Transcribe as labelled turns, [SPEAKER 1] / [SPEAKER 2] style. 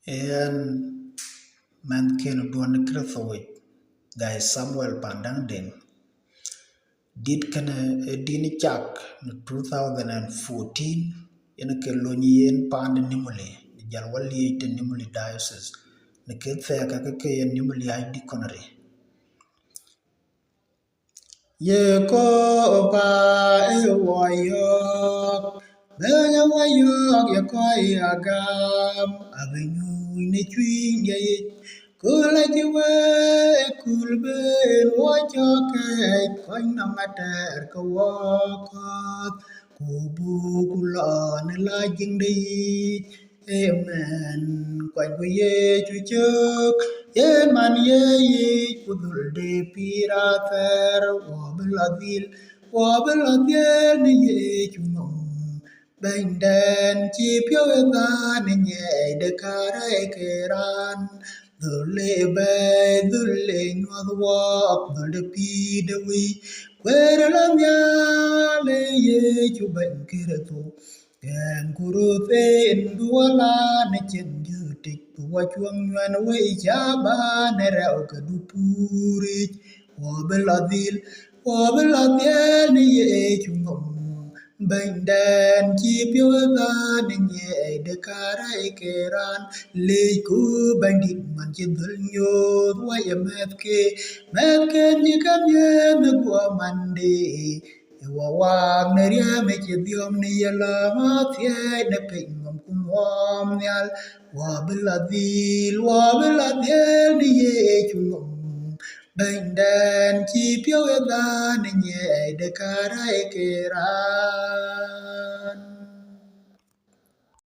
[SPEAKER 1] And man ken duan krithowich guy Samuel Pandang Den did kana dini chak no 2014 in ke lonyen pand nimuli jalwali te nimuli diocese ne ke theka ke nimuli ay diconary ye ko pa e wayok benya wayok ye ko agam avenyu ne twin ye kula jiwe kulben wajoke koina mater ko wakot kubu kulon la jingdi amen kwan ko ye chuchuk ye man ye kudul de pira ter wobeladil ni ye chunong benden chi pyo ga ni ye de kare keran dule be dule nyodwok dule pi de wi kwere la nya le ye chu ben kere to ken kuru fen duala ne chen ju tik wa chuang nyan we cha ba ne ra ka du puri wobeladil ni ye chunong bánh đèn chi piêu ta nên nhẹ để cả rai kề ran lê cú bánh đít man chi dul nhô thua ya mệt kê ni cam ye me qua man đi wa wa ne ria me chi diom ni ya la ma thie ne pe ngom kum wam nyal wa bila dil ni ye chung bánh đèn chi piêu ta nên nhẹ để cả rai kề ran